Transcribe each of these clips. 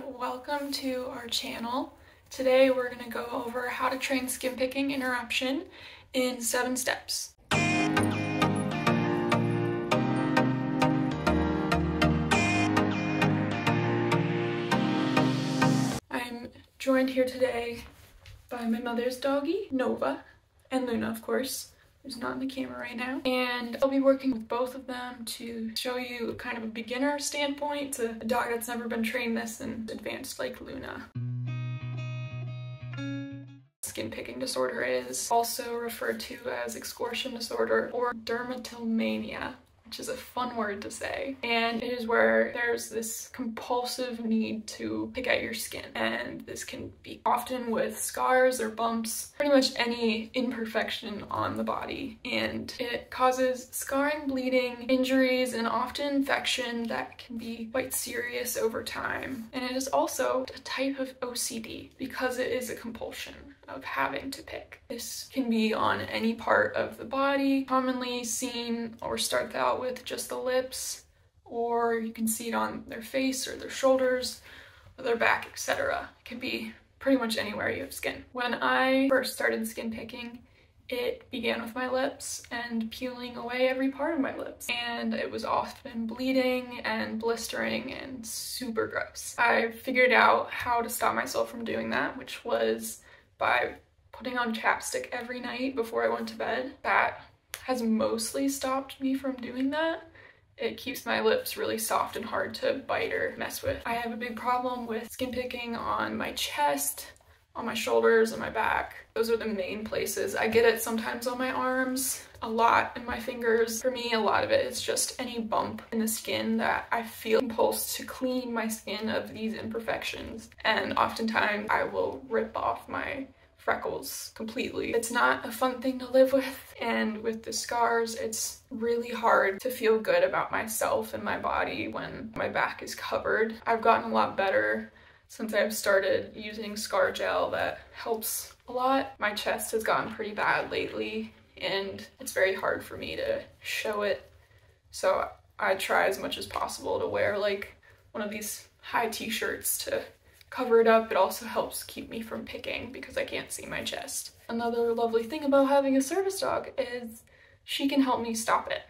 everyone, welcome to our channel. Today we're going to go over how to train skin picking interruption in 7 steps. I'm joined here today by my mother's doggie, Nova, and Luna, of course, who's not in the camera right now. And I'll be working with both of them to show you kind of a beginner standpoint to a dog that's never been trained this and advanced like Luna. Skin picking disorder is also referred to as excoriation disorder or dermatillomania, which is a fun word to say. And it is where there's this compulsive need to pick at your skin. And this can be often with scars or bumps, pretty much any imperfection on the body. And it causes scarring, bleeding, injuries, and often infection that can be quite serious over time. And it is also a type of OCD because it is a compulsion of having to pick. This can be on any part of the body, commonly seen or starts out with just the lips, or you can see it on their face or their shoulders or their back, etc. It can be pretty much anywhere you have skin. When I first started skin picking, it began with my lips and peeling away every part of my lips. And it was often bleeding and blistering and super gross. I figured out how to stop myself from doing that, which was by putting on chapstick every night before I went to bed. That has mostly stopped me from doing that. It keeps my lips really soft and hard to bite or mess with. I have a big problem with skin picking on my chest, on my shoulders, and my back. Those are the main places. I get it sometimes on my arms, a lot in my fingers. For me, a lot of it is just any bump in the skin that I feel impulsed to clean my skin of these imperfections. And oftentimes I will rip off my freckles completely. It's not a fun thing to live with, and with the scars, it's really hard to feel good about myself and my body when my back is covered. I've gotten a lot better since I've started using scar gel. That helps a lot. My chest has gotten pretty bad lately, and it's very hard for me to show it. So I try as much as possible to wear like one of these high t-shirts to cover it up. It also helps keep me from picking because I can't see my chest. Another lovely thing about having a service dog is she can help me stop it.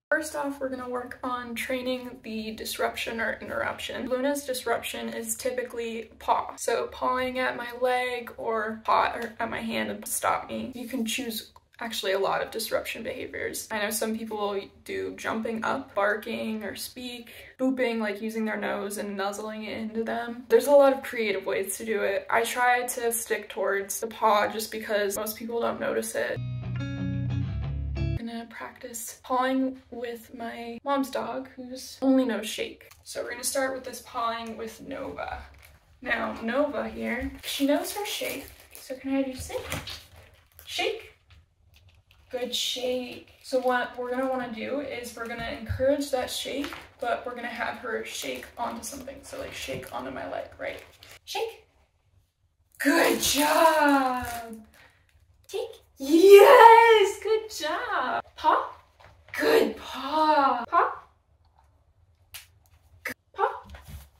First off, we're gonna work on training the disruption or interruption. Luna's disruption is typically paw. So pawing at my leg or paw at my hand and stop me. You can choose actually a lot of disruption behaviors. I know some people do jumping up, barking or speak, booping, like using their nose and nuzzling it into them. There's a lot of creative ways to do it. I try to stick towards the paw just because most people don't notice it. Practice pawing with my mom's dog, who's only knows shake. So we're gonna start with this pawing with Nova. Now Nova here, she knows her shake. So can I have you say shake? Good shake. So what we're gonna wanna do is we're gonna encourage that shake, but we're gonna have her shake onto something. So like shake onto my leg, right? Shake. Good job. Shake. Yes, good job. Paw. Good paw. Paw. Good paw.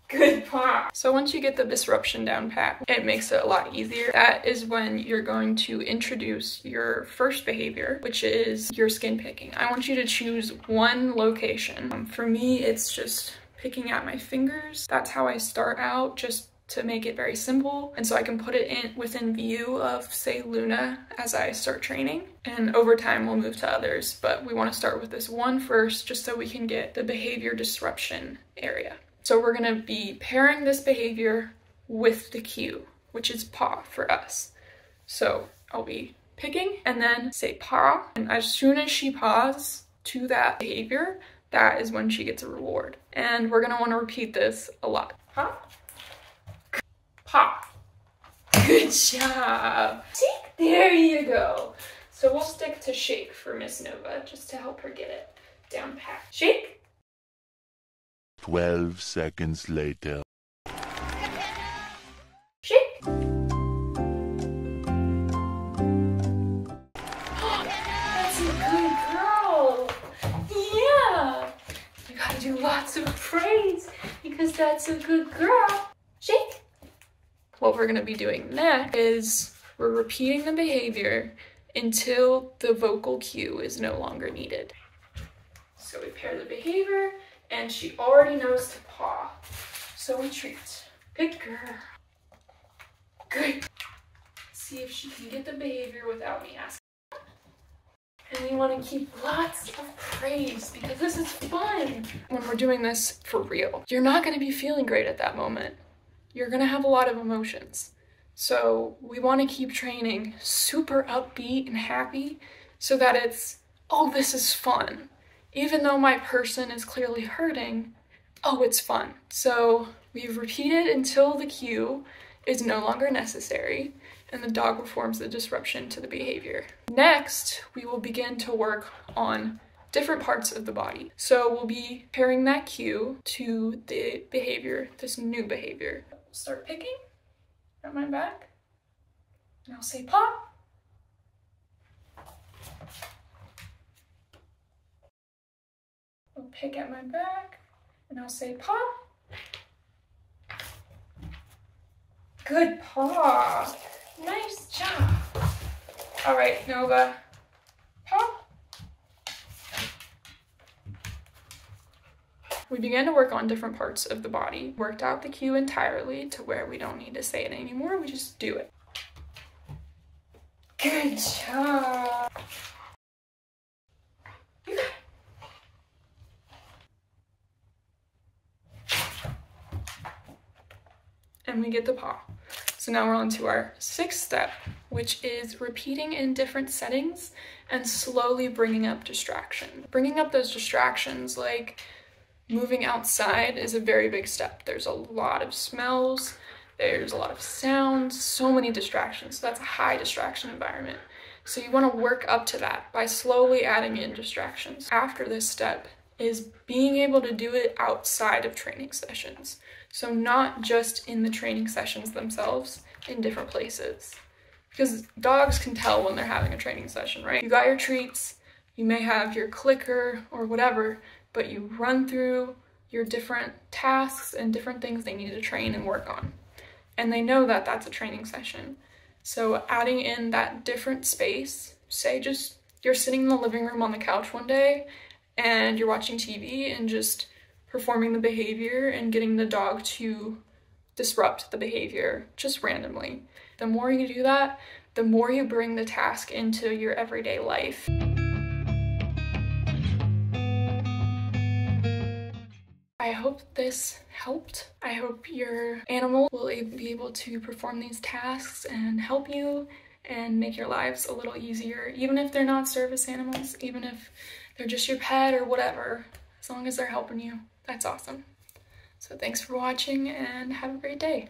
Good paw. So once you get the disruption down pat, it makes it a lot easier. That is when you're going to introduce your first behavior, which is your skin picking. I want you to choose one location. For me, it's just picking at my fingers. That's how I start out, just to make it very simple, and so I can put it in within view of, say, Luna as I start training, and over time we'll move to others, but we want to start with this one first just so we can get the behavior disruption area. So we're going to be pairing this behavior with the cue, which is paw for us. So I'll be picking and then say paw, and as soon as she paws to that behavior, that is when she gets a reward. And we're going to want to repeat this a lot. Paw. Paw. Good job. Shake. There you go. So we'll stick to shake for Miss Nova just to help her get it down pat. Shake. 12 seconds later. Shake. that's a good girl. Shake. What we're gonna be doing next is we're repeating the behavior until the vocal cue is no longer needed. So we pair the behavior, and she already knows to paw. So we treat. Good girl. Good. See if she can get the behavior without me asking. And we want to keep lots of praise because this is fun. When we're doing this for real, you're not going to be feeling great at that moment. You're going to have a lot of emotions. So we want to keep training super upbeat and happy so that it's, oh, this is fun. Even though my person is clearly hurting, oh, it's fun. So we've repeated until the cue is no longer necessary and the dog performs the disruption to the behavior. Next, we will begin to work on different parts of the body. So we'll be pairing that cue to the behavior, this new behavior. Start picking at my back, and I'll say paw. I'll pick at my back, and I'll say paw. Good paw. Nice job. All right, Nova. Paw. We began to work on different parts of the body, worked out the cue entirely to where we don't need to say it anymore, we just do it. Good job. You got it. And we get the paw. So now we're on to our 6th step, which is repeating in different settings and slowly bringing up distraction. Bringing up those distractions, like moving outside, is a very big step. There's a lot of smells, there's a lot of sounds, so many distractions. So that's a high distraction environment. So you want to work up to that by slowly adding in distractions. After this step is being able to do it outside of training sessions. So not just in the training sessions themselves, in different places. Because dogs can tell when they're having a training session, right? You got your treats, you may have your clicker or whatever, but you run through your different tasks and different things they need to train and work on. And they know that that's a training session. So adding in that different space, say just you're sitting in the living room on the couch one day and you're watching TV and just performing the behavior and getting the dog to disrupt the behavior just randomly. The more you do that, the more you bring the task into your everyday life. I hope this helped. I hope your animal will be able to perform these tasks and help you and make your lives a little easier, even if they're not service animals, even if they're just your pet or whatever, as long as they're helping you. That's awesome. So thanks for watching and have a great day.